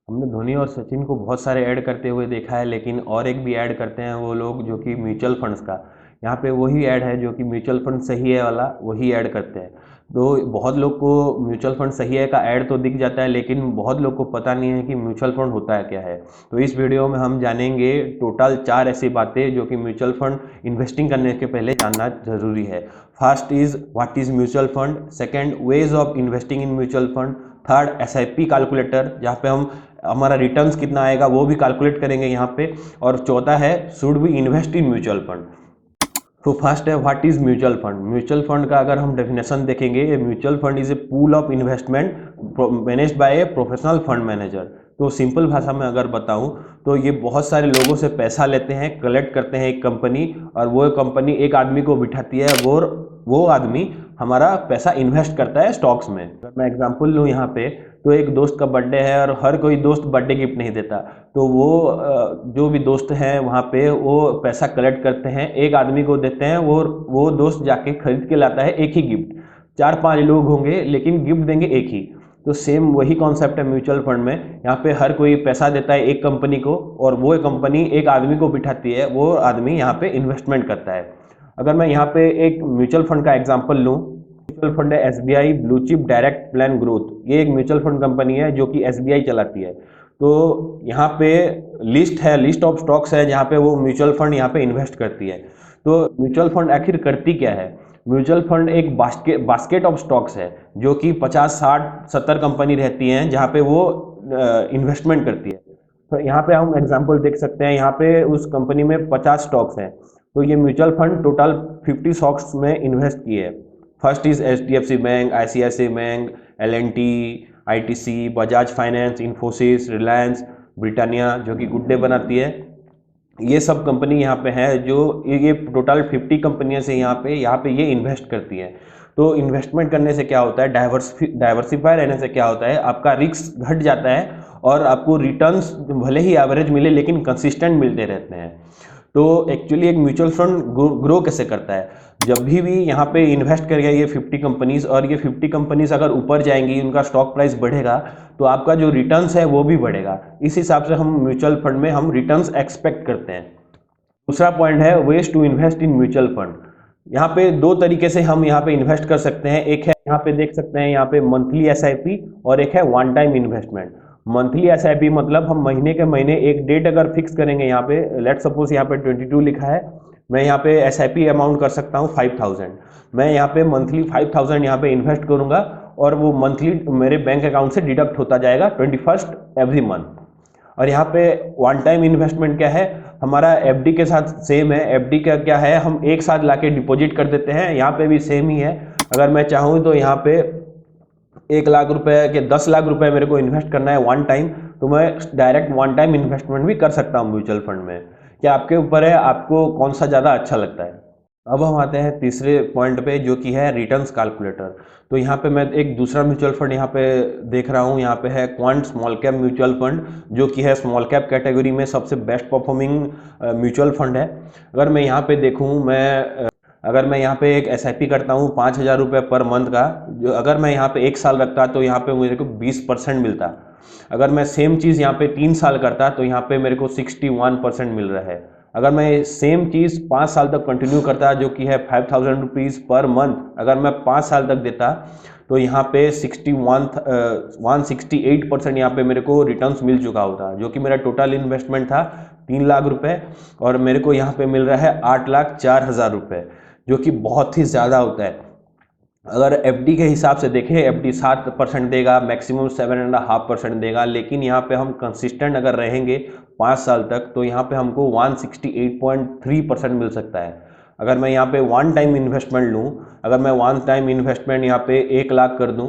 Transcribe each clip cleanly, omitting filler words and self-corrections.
हमने धोनी और सचिन को बहुत सारे ऐड करते हुए देखा है, लेकिन और एक भी ऐड करते हैं वो लोग जो कि म्यूचुअल फंड्स का। यहाँ पे वही ऐड है जो कि म्यूचुअल फंड सही है वाला, वही ऐड करते हैं। तो बहुत लोग को म्यूचुअल फंड सही है का ऐड तो दिख जाता है, लेकिन बहुत लोग को पता नहीं है कि म्यूचुअल फंड होता है क्या है। तो इस वीडियो में हम जानेंगे टोटल 4 ऐसी बातें जो कि म्यूचुअल फंड इन्वेस्टिंग करने के पहले जानना जरूरी है। First is what is mutual fund, second ways of investing in mutual fund, third SIP calculator जहाँ पे हम हमारा रिटर्न्स कितना आएगा वो भी कैलकुलेट करेंगे यहाँ पे, और चौथा है should we invest in mutual fund. तो फर्स्ट है what is mutual fund. Mutual fund का अगर हम डेफिनेशन देखेंगे, mutual fund is a pool of investment managed by a professional fund manager. तो सिंपल भाषा में अगर बताऊं तो ये बहुत सारे लोगों से पैसा लेते हैं, कलेक्ट करते हैं एक कंपनी, और वो कंपनी एक आदमी को बिठाती है, वो आदमी हमारा पैसा इन्वेस्ट करता है स्टॉक्स में। अगर मैं एग्जांपल लूँ यहाँ पे, तो एक दोस्त का बर्थडे है और हर कोई दोस्त बर्थडे गिफ्ट नहीं देता, तो वो जो भी दोस्त हैं वहाँ पे वो पैसा कलेक्ट करते हैं, एक आदमी को देते हैं, वो दोस्त जाके खरीद के लाता है एक ही गिफ्ट। 4-5 लोग होंगे लेकिन गिफ्ट देंगे एक ही। तो सेम वही कॉन्सेप्ट है म्यूचुअल फंड में। यहाँ पे हर कोई पैसा देता है एक कंपनी को, और वो कंपनी एक आदमी को बिठाती है, वो आदमी यहाँ पे इन्वेस्टमेंट करता है। अगर मैं यहाँ पे एक म्यूचुअल फंड का एग्जांपल लूँ, म्यूचुअल फंड है SBI blue chip direct plan growth. ये एक म्यूचुअल फंड कंपनी है जो कि एसबीआई चलाती है। तो यहाँ पे लिस्ट ऑफ स्टॉक्स है जहाँ पे वो म्यूचुअल फंड यहाँ पे इन्वेस्ट करती है। तो म्यूचुअल फंड आखिर करती क्या है? म्यूचुअल फंड एक बास्केट ऑफ स्टॉक्स है जो कि 50-60-70 कंपनी रहती हैं जहाँ पे वो इन्वेस्टमेंट करती है। तो यहाँ पे हम एग्जांपल देख सकते हैं, यहाँ पे उस कंपनी में 50 स्टॉक्स हैं। तो ये म्यूचुअल फंड टोटल 50 स्टॉक्स में इन्वेस्ट किए है। First is HDFC bank, ICIC bank, L and T, ITC, Bajaj finance, Infosys, Reliance, Britannia जो कि गुड डे बनाती है। ये सब कंपनी यहाँ पे है, जो ये टोटल 50 कंपनियां से यहाँ पे ये इन्वेस्ट करती हैं। तो इन्वेस्टमेंट करने से क्या होता है, डाइवर्सिफाई रहने से क्या होता है, आपका रिस्क घट जाता है और आपको रिटर्न्स भले ही एवरेज मिले लेकिन कंसिस्टेंट मिलते रहते हैं। तो एक्चुअली एक म्यूचुअल फंड ग्रो कैसे करता है? जब भी यहाँ पे इन्वेस्ट करेगा ये 50 कंपनीज, और ये 50 कंपनीज अगर ऊपर जाएंगी, उनका स्टॉक प्राइस बढ़ेगा, तो आपका जो रिटर्न्स है वो भी बढ़ेगा। इस हिसाब से हम म्यूचुअल फंड में हम रिटर्न्स एक्सपेक्ट करते हैं। दूसरा पॉइंट है ways to invest in mutual fund. यहाँ पे दो तरीके से हम यहाँ पे इन्वेस्ट कर सकते हैं। एक है यहाँ पे देख सकते हैं, यहाँ पे मंथली एसआईपी, और एक है one time investment. Monthly SIP मतलब हम महीने के महीने एक डेट अगर फिक्स करेंगे, यहाँ पे लेट सपोज यहाँ पे 22 लिखा है, मैं यहाँ पे एसआईपी अमाउंट कर सकता हूँ 5000। मैं यहाँ पे मंथली 5000 यहाँ पे इन्वेस्ट करूंगा, और वो मंथली मेरे बैंक अकाउंट से डिडक्ट होता जाएगा 21st एवरी मंथ। और यहाँ पे वन टाइम इन्वेस्टमेंट क्या है, हमारा एफडी के साथ सेम है। एफडी का क्या है, हम एक साथ लाके डिपॉजिट कर देते हैं, यहाँ पे भी सेम ही है। अगर मैं चाहूँ तो यहाँ पे 1 लाख रुपए के 10 लाख रुपए मेरे को इन्वेस्ट करना है वन टाइम, तो मैं डायरेक्ट वन टाइम इन्वेस्टमेंट भी कर सकता हूँ म्यूचुअल फंड में। क्या आपके ऊपर है, आपको कौन सा ज़्यादा अच्छा लगता है। अब हम आते हैं तीसरे पॉइंट पे जो कि है रिटर्न्स कैलकुलेटर। तो यहाँ पे मैं एक दूसरा म्यूचुअल फंड यहाँ पे देख रहा हूँ, यहाँ पे है quant small cap mutual fund, जो कि है स्मॉल कैप कैटेगरी में सबसे बेस्ट परफॉर्मिंग म्यूचुअल फंड है। अगर मैं यहाँ पे देखूँ, अगर मैं यहाँ पे एक एसआईपी करता हूँ 5000 रुपये पर मंथ का, जो अगर मैं यहाँ पे 1 साल रखता तो यहाँ पे मेरे को 20% मिलता। अगर मैं सेम चीज़ यहाँ पे 3 साल करता तो यहाँ पे मेरे को 61% मिल रहा है। अगर मैं सेम चीज़ 5 साल तक कंटिन्यू करता, जो कि है 5000 रुपीज़ पर मंथ, अगर मैं 5 साल तक देता तो यहाँ पे 168% यहाँ पे मेरे को रिटर्न्स मिल चुका होता, जो कि मेरा टोटल इन्वेस्टमेंट था 3 लाख रुपए, और मेरे को यहाँ पे मिल रहा है 8,04,000 रुपये, जो कि बहुत ही ज़्यादा होता है। अगर एफडी के हिसाब से देखें, एफडी 7% देगा, मैक्सिमम 7.5% देगा, लेकिन यहाँ पे हम कंसिस्टेंट अगर रहेंगे 5 साल तक तो यहाँ पे हमको 168.3% मिल सकता है। अगर मैं यहाँ पे वन टाइम इन्वेस्टमेंट लूँ, अगर मैं वन टाइम इन्वेस्टमेंट यहाँ पे 1 लाख कर दूँ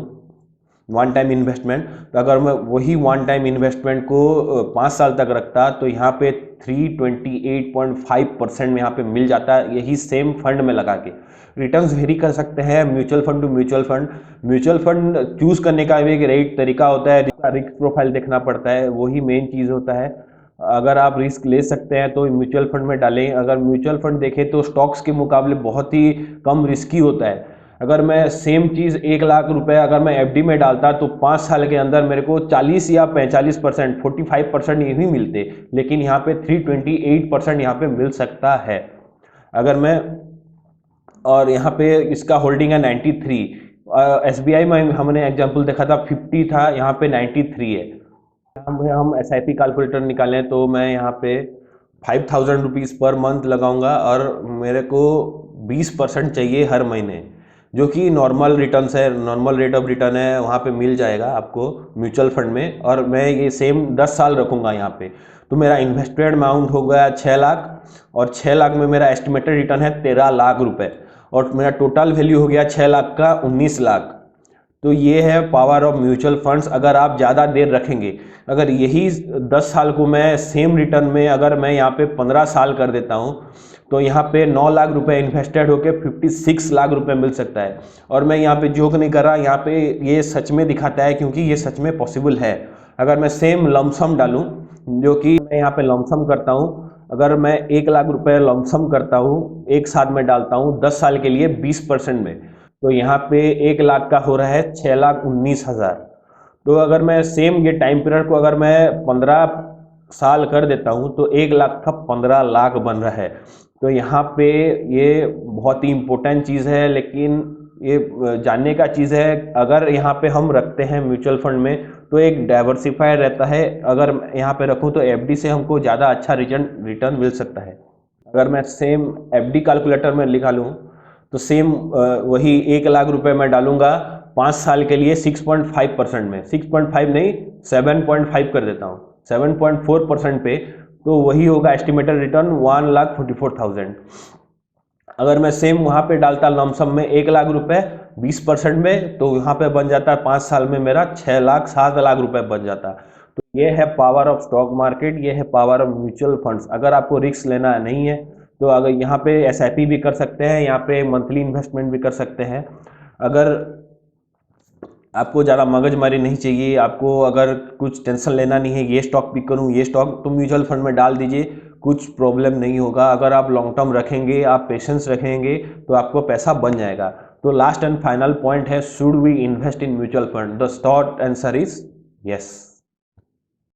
वन टाइम इन्वेस्टमेंट, तो अगर मैं वही वन टाइम इन्वेस्टमेंट को 5 साल तक रखता तो यहाँ पे 328.5% में यहाँ पे मिल जाता है, यही सेम फंड में लगा के। रिटर्न्स वेरी कर सकते हैं mutual fund to mutual fund. Mutual fund choose करने का भी एक राइट तरीका होता है, रिस्क प्रोफाइल देखना पड़ता है, वही मेन चीज़ होता है। अगर आप रिस्क ले सकते हैं तो म्यूचुअल फंड में डालें। अगर म्यूचुअल फंड देखें तो स्टॉक्स के मुकाबले बहुत ही कम रिस्की होता है। अगर मैं सेम चीज़ 1 लाख रुपए अगर मैं एफडी में डालता तो 5 साल के अंदर मेरे को 40 या 45%, 45% यही मिलते, लेकिन यहाँ पे 328% यहाँ पे मिल सकता है अगर मैं। और यहाँ पे इसका होल्डिंग है 93। SBI में हमने एग्जांपल देखा था 50 था, यहाँ पे 93 है। हम SIP कैलकुलेटर निकालें तो मैं यहाँ पे 5000 रुपीज़ पर मंथ लगाऊंगा और मेरे को 20% चाहिए हर महीने, जो कि नॉर्मल रिटर्न्स है, नॉर्मल रेट ऑफ रिटर्न है, वहाँ पे मिल जाएगा आपको म्यूचुअल फंड में। और मैं ये सेम 10 साल रखूँगा यहाँ पे, तो मेरा इन्वेस्टेड अमाउंट हो गया 6 लाख, और 6 लाख में मेरा एस्टिमेटेड रिटर्न है 13 लाख रुपए, और मेरा टोटल वैल्यू हो गया 6 लाख का 19 लाख। तो ये है पावर ऑफ म्यूचुअल फंड्स। अगर आप ज़्यादा देर रखेंगे, अगर यही 10 साल को मैं सेम रिटर्न में अगर मैं यहाँ पे 15 साल कर देता हूँ, तो यहाँ पे 9 लाख रुपए इन्वेस्टेड होके 56 लाख रुपए मिल सकता है। और मैं यहाँ पे जोक नहीं कर रहा, यहाँ पे ये सच में दिखाता है, क्योंकि ये सच में पॉसिबल है। अगर मैं सेम लमसम डालूँ, जो कि मैं यहाँ पे लमसम करता हूँ, अगर मैं 1 लाख रुपए लमसम करता हूँ, एक साथ में डालता हूँ 10 साल के लिए 20% में, तो यहाँ पे 1 लाख का हो रहा है 6,19,000। तो अगर मैं सेम ये टाइम पीरियड को अगर मैं 15 साल कर देता हूँ तो 1 लाख का 15 लाख बन रहा है। तो यहाँ पे ये बहुत ही इम्पोर्टेंट चीज़ है, लेकिन ये जानने का चीज़ है। अगर यहाँ पे हम रखते हैं म्यूचुअल फंड में तो एक डाइवर्सिफाई रहता है, अगर यहाँ पे रखूँ तो एफडी से हमको ज़्यादा अच्छा रिटर्न मिल सकता है। अगर मैं सेम एफडी कैलकुलेटर में लिखा लूँ तो सेम वही 1 लाख रुपए मैं डालूंगा 5 साल के लिए 6.5% में, 6.5 नहीं 7.5 कर देता हूँ, 7.4% पे, तो वही होगा एस्टिमेटेड रिटर्न 1,44,000। अगर मैं सेम वहाँ पे डालता लमसम में 1 लाख रुपए 20% में, तो यहाँ पे बन जाता है 5 साल में मेरा 6 लाख 7 लाख रुपए बन जाता। तो ये है पावर ऑफ स्टॉक मार्केट, ये है पावर ऑफ म्यूचुअल फंड्स। अगर आपको रिस्क लेना नहीं है तो अगर यहाँ पे SIP भी कर सकते हैं, यहाँ पे मंथली इन्वेस्टमेंट भी कर सकते हैं। अगर आपको ज़्यादा मगजमारी नहीं चाहिए, आपको अगर कुछ टेंशन लेना नहीं है, ये स्टॉक पिक करूँ ये स्टॉक, तो म्यूचुअल फंड में डाल दीजिए, कुछ प्रॉब्लम नहीं होगा। अगर आप लॉन्ग टर्म रखेंगे, आप पेशेंस रखेंगे, तो आपको पैसा बन जाएगा। तो लास्ट एंड फाइनल पॉइंट है, should we invest in mutual fund? The short answer is yes.